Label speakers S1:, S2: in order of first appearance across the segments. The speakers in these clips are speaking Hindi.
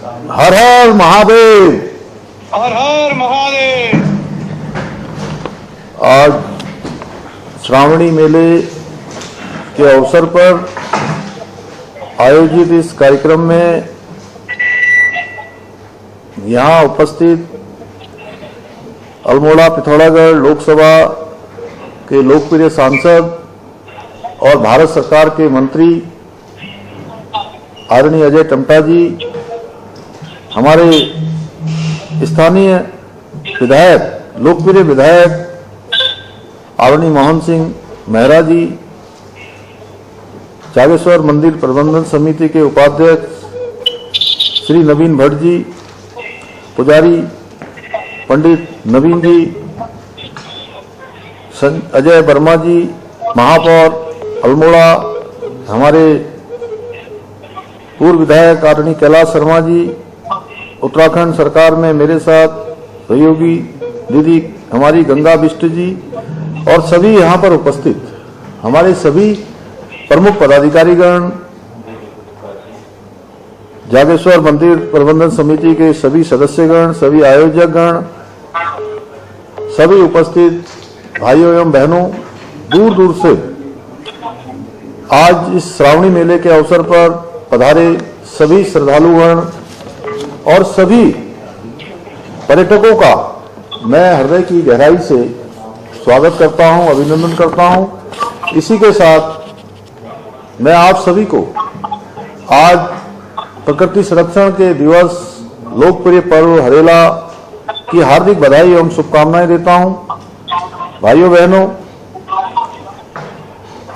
S1: हर हर महादेव।
S2: हर हर महादेव।
S1: आज श्रावणी मेले के अवसर पर आयोजित इस कार्यक्रम में यहाँ उपस्थित अल्मोड़ा पिथौरागढ़ लोकसभा के लोकप्रिय सांसद और भारत सरकार के मंत्री आदरणीय अजय टमटा जी, हमारे स्थानीय विधायक, लोकप्रिय विधायक आदरणीय मोहन सिंह मेहरा जी, जागेश्वर मंदिर प्रबंधन समिति के उपाध्यक्ष श्री नवीन भट्ट जी, पुजारी पंडित नवीन जी, अजय वर्मा जी, महापौर अल्मोड़ा, हमारे पूर्व विधायक आदरणीय कैलाश शर्मा जी, उत्तराखंड सरकार में मेरे साथ सहयोगी दीदी हमारी गंगा बिष्ट जी और सभी यहाँ पर उपस्थित हमारे सभी प्रमुख पदाधिकारीगण, जागेश्वर मंदिर प्रबंधन समिति के सभी सदस्यगण, सभी आयोजकगण, सभी उपस्थित भाइयों एवं बहनों, दूर दूर से आज इस श्रावणी मेले के अवसर पर पधारे सभी श्रद्धालुगण और सभी पर्यटकों का मैं हृदय की गहराई से स्वागत करता हूं, अभिनंदन करता हूं। इसी के साथ मैं आप सभी को आज प्रकृति संरक्षण के दिवस, लोकप्रिय पर्व हरेला की हार्दिक बधाई एवं शुभकामनाएं देता हूं। भाइयों बहनों,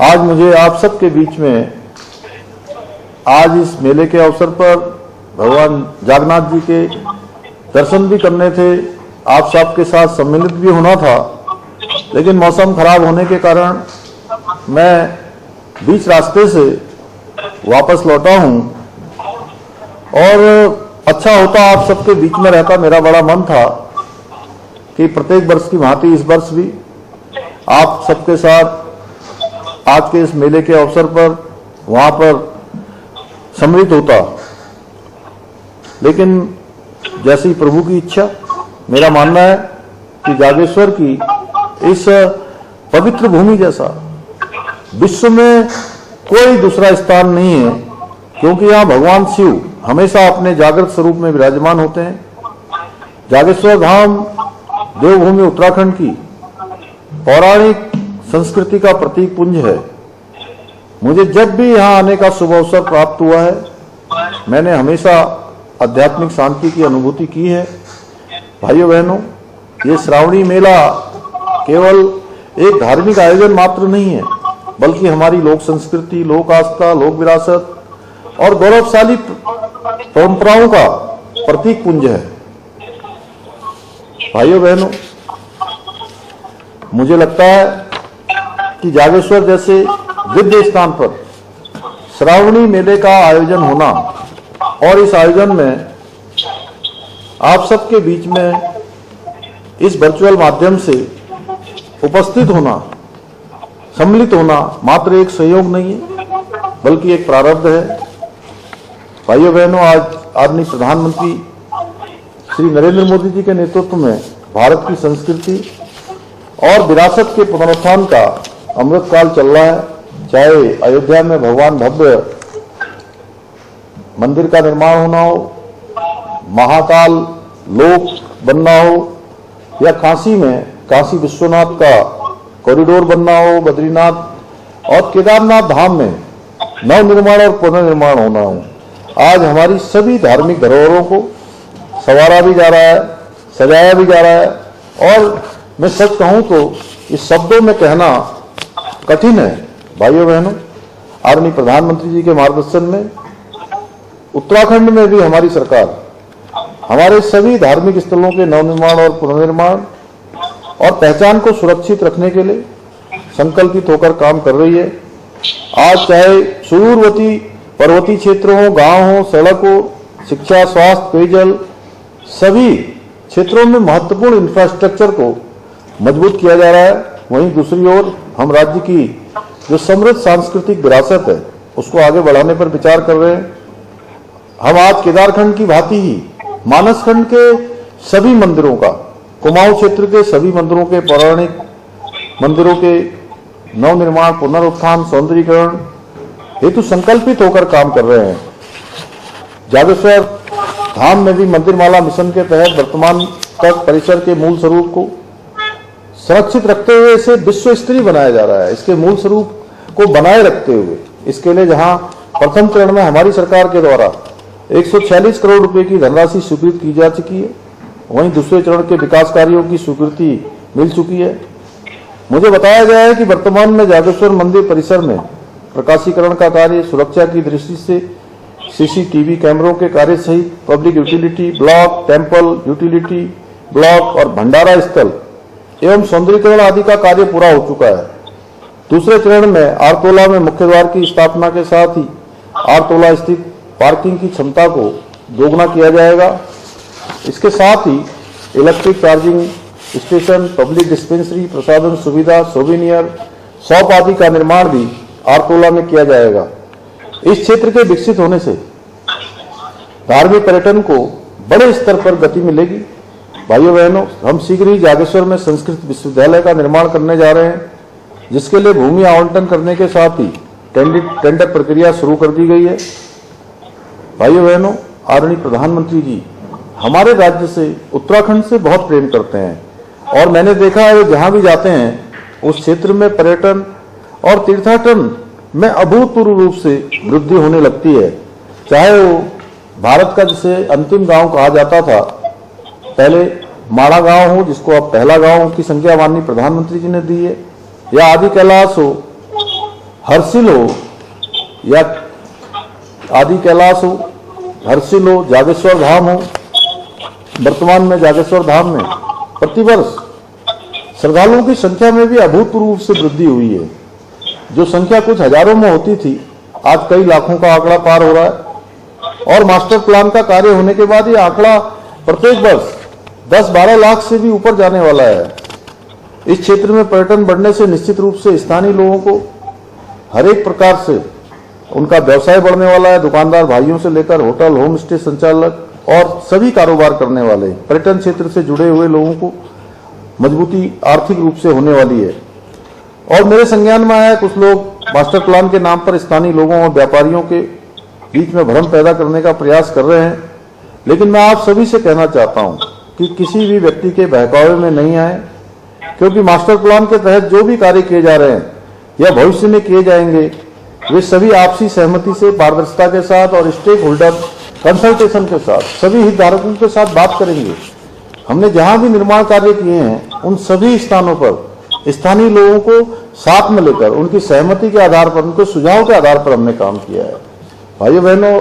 S1: आज मुझे आप सबके बीच में आज इस मेले के अवसर पर भगवान जागन्नाथ जी के दर्शन भी करने थे, आप सबके साथ सम्मिलित भी होना था, लेकिन मौसम खराब होने के कारण मैं बीच रास्ते से वापस लौटा हूं और अच्छा होता आप सबके बीच में रहता। मेरा बड़ा मन था कि प्रत्येक वर्ष की भांति इस वर्ष भी आप सबके साथ आज के इस मेले के अवसर पर वहां पर सम्मिलित होता, लेकिन जैसी प्रभु की इच्छा, मेरा मानना है कि जागेश्वर की इस पवित्र भूमि जैसा विश्व में कोई दूसरा स्थान नहीं है, क्योंकि यहाँ भगवान शिव हमेशा अपने जागृत स्वरूप में विराजमान होते हैं। जागेश्वर धाम देवभूमि उत्तराखंड की पौराणिक संस्कृति का प्रतीक पुंज है। मुझे जब भी यहाँ आने का शुभ अवसर प्राप्त हुआ है, मैंने हमेशा आध्यात्मिक शांति की अनुभूति की है। भाइयों बहनों, ये श्रावणी मेला केवल एक धार्मिक आयोजन मात्र नहीं है, बल्कि हमारी लोक संस्कृति, लोक आस्था, लोक विरासत और गौरवशाली परंपराओं का प्रतीक पुंज है। भाइयों बहनों, मुझे लगता है कि जागेश्वर जैसे दिव्य स्थान पर श्रावणी मेले का आयोजन होना और इस आयोजन में आप सबके बीच में इस वर्चुअल माध्यम से उपस्थित होना, सम्मिलित होना मात्र एक संयोग नहीं है, बल्कि एक प्रारब्ध है। भाइयों बहनों, आज आदरणीय प्रधानमंत्री श्री नरेंद्र मोदी जी के नेतृत्व में भारत की संस्कृति और विरासत के पुनरुत्थान का अमृतकाल चल रहा है। चाहे अयोध्या में भगवान भव्य मंदिर का निर्माण होना हो, महाकाल लोक बनना हो, या काशी में काशी विश्वनाथ का कॉरिडोर बनना हो, बद्रीनाथ और केदारनाथ धाम में नवनिर्माण और पुनर्निर्माण होना हो, आज हमारी सभी धार्मिक धरोहरों को संवारा भी जा रहा है, सजाया भी जा रहा है। और मैं सच कहूं तो इस शब्दों में कहना कठिन है। भाइयों बहनों, आदरणीय प्रधानमंत्री जी के मार्गदर्शन में उत्तराखंड में भी हमारी सरकार हमारे सभी धार्मिक स्थलों के नवनिर्माण और पुनर्निर्माण और पहचान को सुरक्षित रखने के लिए संकल्पित होकर काम कर रही है। आज चाहे सुदूरवर्ती पर्वतीय क्षेत्र हो, गांव हो, सड़क हो, शिक्षा, स्वास्थ्य, पेयजल, सभी क्षेत्रों में महत्वपूर्ण इंफ्रास्ट्रक्चर को मजबूत किया जा रहा है। वहीं दूसरी ओर हम राज्य की जो समृद्ध सांस्कृतिक विरासत है उसको आगे बढ़ाने पर विचार कर रहे हैं। हम आज केदारखंड की भांति ही मानसखंड के सभी मंदिरों का, कुमाऊं क्षेत्र के सभी मंदिरों के, पौराणिक मंदिरों के नवनिर्माण, पुनरुत्थान, सौंदर्यीकरण हेतु संकल्पित होकर काम कर रहे हैं। जागेश्वर धाम में भी मंदिरमाला मिशन के तहत वर्तमान तक परिसर के मूल स्वरूप को सुरक्षित रखते हुए इसे विश्व स्तरीय बनाया जा रहा है। इसके मूल स्वरूप को बनाए रखते हुए इसके लिए जहां प्रथम चरण में हमारी सरकार के द्वारा 146 करोड़ रुपए की धनराशि स्वीकृत की जा चुकी है, वहीं दूसरे चरण के विकास कार्यों की स्वीकृति मिल चुकी है। मुझे बताया गया है कि वर्तमान में जागेश्वर मंदिर परिसर में प्रकाशीकरण का कार्य, सुरक्षा की दृष्टि से सीसीटीवी कैमरों के कार्य सहित public utility block, temple utility block और भंडारा स्थल एवं सौंदर्यीकरण आदि का कार्य पूरा हो चुका है। दूसरे चरण में आरतोला में मुख्य द्वार की स्थापना के साथ ही आरतोला स्थित पार्किंग की क्षमता को दोगुना किया जाएगा। इसके साथ ही electric charging station, public dispensary, प्रसाधन सुविधा, सोवेनियर शॉप आदि का निर्माण भी आरतोला में किया जाएगा। इस क्षेत्र के विकसित होने से धार्मिक पर्यटन को बड़े स्तर पर गति मिलेगी। भाइयों बहनों, हम शीघ्र ही जागेश्वर में संस्कृत विश्वविद्यालय का निर्माण करने जा रहे हैं, जिसके लिए भूमि आवंटन करने के साथ ही टेंडर प्रक्रिया शुरू कर दी गई है। भाइयों बहनों, आदरणीय प्रधानमंत्री जी हमारे राज्य से, उत्तराखंड से बहुत प्रेम करते हैं और मैंने देखा है जहां भी जाते हैं उस क्षेत्र में पर्यटन और तीर्थाटन में अभूतपूर्व रूप से वृद्धि होने लगती है। चाहे वो भारत का जिसे अंतिम गांव कहा जाता था, पहले माड़ा गांव हो जिसको अब पहला गांव की संज्ञा माननीय प्रधानमंत्री जी ने दी है, या आदि कैलाश हो, हर्षिल हो, या आदि कैलाश हो, हर्षिल हो, जागेश्वर धाम हो। वर्तमान में जागेश्वर धाम में प्रतिवर्ष श्रद्धालुओं की संख्या में भी अभूतपूर्व रूप से वृद्धि हुई है। जो संख्या कुछ हजारों में होती थी, आज कई लाखों का आंकड़ा पार हो रहा है और मास्टर प्लान का कार्य होने के बाद ये आंकड़ा प्रत्येक वर्ष 10-12 लाख से भी ऊपर जाने वाला है। इस क्षेत्र में पर्यटन बढ़ने से निश्चित रूप से स्थानीय लोगों को हर एक प्रकार से उनका व्यवसाय बढ़ने वाला है। दुकानदार भाइयों से लेकर होटल, होम स्टे संचालक और सभी कारोबार करने वाले पर्यटन क्षेत्र से जुड़े हुए लोगों को मजबूती आर्थिक रूप से होने वाली है। और मेरे संज्ञान में आया कुछ लोग मास्टर प्लान के नाम पर स्थानीय लोगों और व्यापारियों के बीच में भ्रम पैदा करने का प्रयास कर रहे हैं, लेकिन मैं आप सभी से कहना चाहता हूं कि किसी भी व्यक्ति के बहकावे में नहीं आए, क्योंकि मास्टर प्लान के तहत जो भी कार्य किए जा रहे हैं या भविष्य में किए जाएंगे वे सभी आपसी सहमति से, पारदर्शिता के साथ और स्टेक होल्डर कंसल्टेशन के साथ सभी हितधारकों के साथ बात करेंगे। हमने जहां भी निर्माण कार्य किए हैं उन सभी स्थानों पर स्थानीय लोगों को साथ में लेकर उनकी सहमति के आधार पर, उनके सुझाव के आधार पर हमने काम किया है। भाइयों बहनों,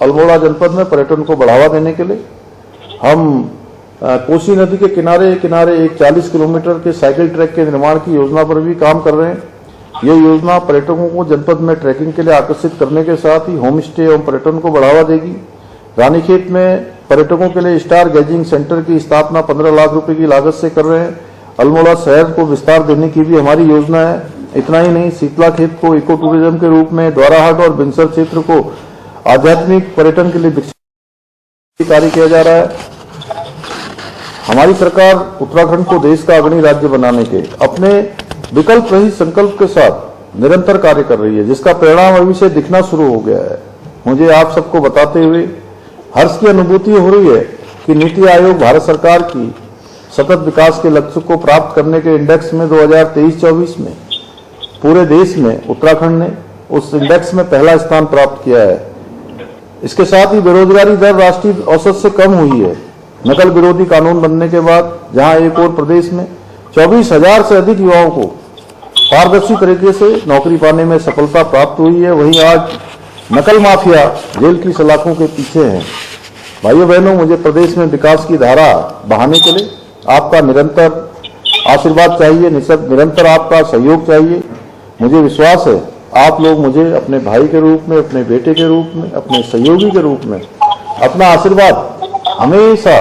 S1: अल्मोड़ा जनपद में पर्यटन को बढ़ावा देने के लिए हम कोसी नदी के किनारे एक 40 किलोमीटर के साइकिल ट्रैक के निर्माण की योजना पर भी काम कर रहे हैं। ये योजना पर्यटकों को जनपद में ट्रैकिंग के लिए आकर्षित करने के साथ ही होम स्टे एवं पर्यटन को बढ़ावा देगी। रानीखेत में पर्यटकों के लिए स्टार गेजिंग सेंटर की स्थापना 15 लाख रुपए की लागत से कर रहे हैं। अल्मोड़ा शहर को विस्तार देने की भी हमारी योजना है। इतना ही नहीं, शीतला खेत को इको टूरिज्म के रूप में, द्वाराहाट और बिनसर क्षेत्र को आध्यात्मिक पर्यटन के लिए विकसित कार्य किया जा रहा है। हमारी सरकार उत्तराखंड को देश का अग्रणी राज्य बनाने के अपने विकल्प रहित संकल्प के साथ निरंतर कार्य कर रही है, जिसका परिणाम अभी से दिखना शुरू हो गया है। मुझे आप सबको बताते हुए हर्ष की अनुभूति हो रही है कि नीति आयोग भारत सरकार की सतत विकास के लक्ष्य को प्राप्त करने के इंडेक्स में 2023-24 में पूरे देश में उत्तराखंड ने उस इंडेक्स में पहला स्थान प्राप्त किया है। इसके साथ ही बेरोजगारी दर राष्ट्रीय औसत से कम हुई है। नकल विरोधी कानून बनने के बाद जहां एक और प्रदेश में 24,000 से अधिक युवाओं को पारदर्शी तरीके से नौकरी पाने में सफलता प्राप्त हुई है, वहीं आज नकल माफिया जेल की सलाखों के पीछे हैं। भाइयों बहनों, मुझे प्रदेश में विकास की धारा बहाने के लिए आपका निरंतर आशीर्वाद चाहिए, निरंतर आपका सहयोग चाहिए। मुझे विश्वास है आप लोग मुझे अपने भाई के रूप में, अपने बेटे के रूप में, अपने सहयोगी के रूप में अपना आशीर्वाद हमेशा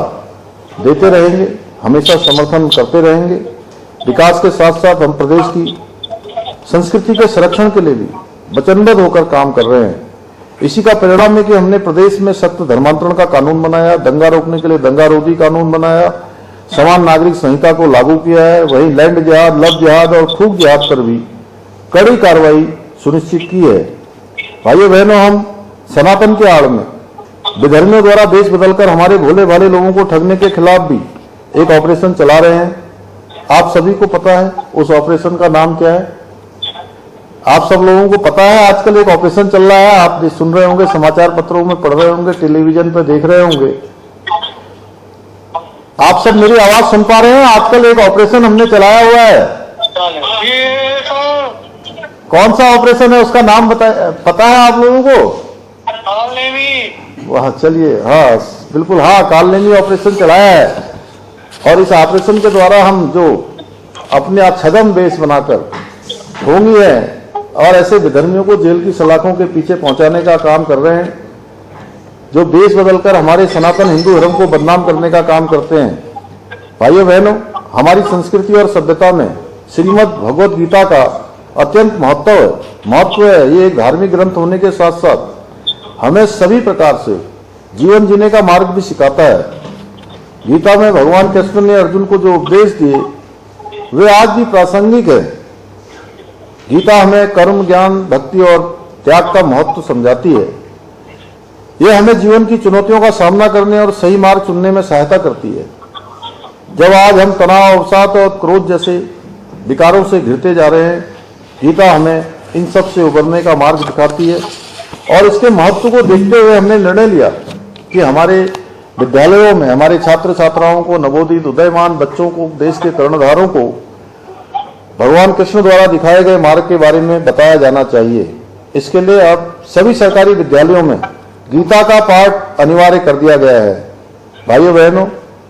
S1: देते रहेंगे, हमेशा समर्थन करते रहेंगे। विकास के साथ साथ हम प्रदेश की संस्कृति के संरक्षण के लिए भी वचनबद्ध होकर काम कर रहे हैं। इसी का परिणाम है कि हमने प्रदेश में सख्त धर्मांतरण का कानून बनाया, दंगा रोकने के लिए दंगा रोधी कानून बनाया, समान नागरिक संहिता को लागू किया है। वहीं लैंड जिहाद, लव जिहाद और खूब जिहाद पर भी कड़ी कार्रवाई सुनिश्चित की है। भाइयों बहनों, हम सनातन के आड़ में विधर्मियों द्वारा देश बदलकर हमारे भोले भाले लोगों को ठगने के खिलाफ भी एक ऑपरेशन चला रहे हैं। आप सभी को पता है उस ऑपरेशन का नाम क्या है। आप सब लोगों को पता है आजकल एक ऑपरेशन चल रहा है, आप सुन रहे होंगे, समाचार पत्रों में पढ़ रहे होंगे, टेलीविजन पर देख रहे होंगे। आप सब मेरी आवाज सुन पा रहे हैं। आजकल एक ऑपरेशन हमने चलाया हुआ है। कौन सा ऑपरेशन है, उसका नाम पता है आप लोगों को? वाह, चलिए, हाँ बिल्कुल, हाँ कालनेमी ऑपरेशन चलाया है। और इस ऑपरेशन के द्वारा हम जो अपने छद्म वेश बनाकर ढोंगी है और ऐसे विधर्मियों को जेल की सलाखों के पीछे पहुंचाने का काम कर रहे हैं, जो देश बदलकर हमारे सनातन हिंदू धर्म को बदनाम करने का काम करते हैं। भाइयों बहनों, हमारी संस्कृति और सभ्यता में श्रीमद् भगवद गीता का अत्यंत महत्व है। ये एक धार्मिक ग्रंथ होने के साथ साथ हमें सभी प्रकार से जीवन जीने का मार्ग भी सिखाता है। गीता में भगवान कृष्ण ने अर्जुन को जो उपदेश दिए वे आज भी प्रासंगिक है। गीता हमें कर्म, ज्ञान, भक्ति और त्याग का महत्व समझाती है। यह हमें जीवन की चुनौतियों का सामना करने और सही मार्ग चुनने में सहायता करती है। जब आज हम तनाव, अवसाद और क्रोध जैसे विकारों से घिरते जा रहे हैं, गीता हमें इन सब से उबरने का मार्ग दिखाती है। और इसके महत्व को देखते हुए हमने निर्णय लिया कि हमारे विद्यालयों में हमारे छात्र छात्राओं को, नवोदित उदयमान बच्चों को, देश के कर्णधारों को भगवान कृष्ण द्वारा दिखाए गए मार्ग के बारे में बताया जाना चाहिए। इसके लिए अब सभी सरकारी विद्यालयों में गीता का पाठ अनिवार्य कर दिया गया है। भाइयों बहनों,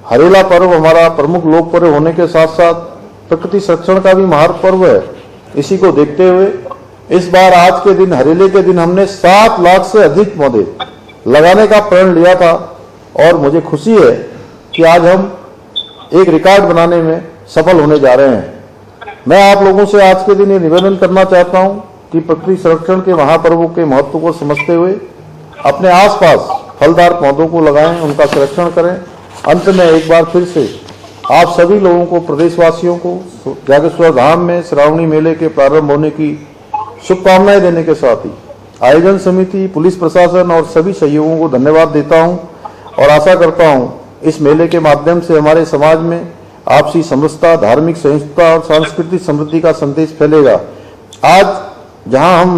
S1: हरेला पर्व हमारा प्रमुख लोक पर्व होने के साथ साथ प्रकृति संरक्षण का भी महापर्व है। इसी को देखते हुए इस बार आज के दिन, हरेले के दिन, हमने 7 लाख से अधिक पौधे लगाने का प्रण लिया था। और मुझे खुशी है कि आज हम एक रिकॉर्ड बनाने में सफल होने जा रहे हैं। मैं आप लोगों से आज के दिन ये निवेदन करना चाहता हूं कि प्रकृति संरक्षण के महापर्वों के महत्व को समझते हुए अपने आसपास फलदार पौधों को लगाएं, उनका संरक्षण करें। अंत में एक बार फिर से आप सभी लोगों को, प्रदेशवासियों को जागेश्वर धाम में श्रावणी मेले के प्रारंभ होने की शुभकामनाएं देने के साथ ही आयोजन समिति, पुलिस प्रशासन और सभी सहयोगों को धन्यवाद देता हूं और आशा करता हूं इस मेले के माध्यम से हमारे समाज में आपसी समरसता, धार्मिक सहिष्णुता और सांस्कृतिक समृद्धि का संदेश फैलेगा। आज जहां हम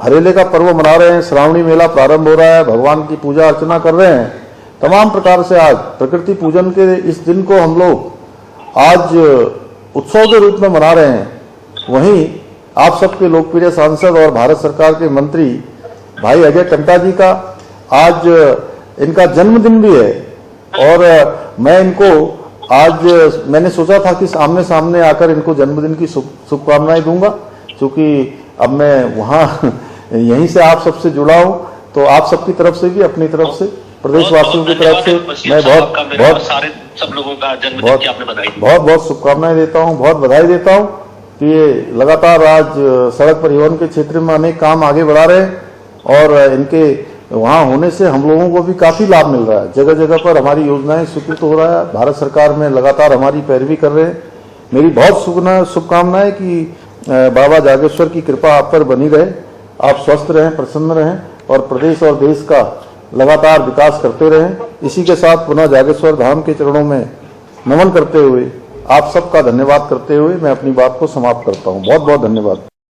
S1: हरेले का पर्व मना रहे हैं, श्रावणी मेला प्रारंभ हो रहा है, भगवान की पूजा अर्चना कर रहे हैं, तमाम प्रकार से आज प्रकृति पूजन के इस दिन को हम लोग आज उत्सव के रूप में मना रहे हैं। वहीं आप सबके लोकप्रिय सांसद और भारत सरकार के मंत्री भाई अजय टंटा जी का आज इनका जन्मदिन भी है और मैं इनको आज मैंने सोचा था कि आमने सामने आकर इनको जन्मदिन की शुभकामनाएं दूंगा, क्योंकि अब मैं वहां यहीं से आप सबसे जुड़ा हूं, तो आप सबकी तरफ से भी, अपनी तरफ से, प्रदेशवासियों की तरफ से मैं बहुत शुभकामनाएं देता हूं, बहुत बधाई देता हूं कि ये लगातार आज सड़क परिवहन के क्षेत्र में अनेक काम आगे बढ़ा रहे हैं और इनके वहां होने से हम लोगों को भी काफी लाभ मिल रहा है। जगह जगह पर हमारी योजनाएं स्वीकृत हो रहा है, भारत सरकार में लगातार हमारी पैरवी कर रहे हैं। मेरी बहुत शुभकामनाएं कि बाबा जागेश्वर की कृपा आप पर बनी रहे, आप स्वस्थ रहें, प्रसन्न रहें और प्रदेश और देश का लगातार विकास करते रहें। इसी के साथ पुनः जागेश्वर धाम के चरणों में नमन करते हुए, आप सबका धन्यवाद करते हुए मैं अपनी बात को समाप्त करता हूँ। बहुत बहुत धन्यवाद।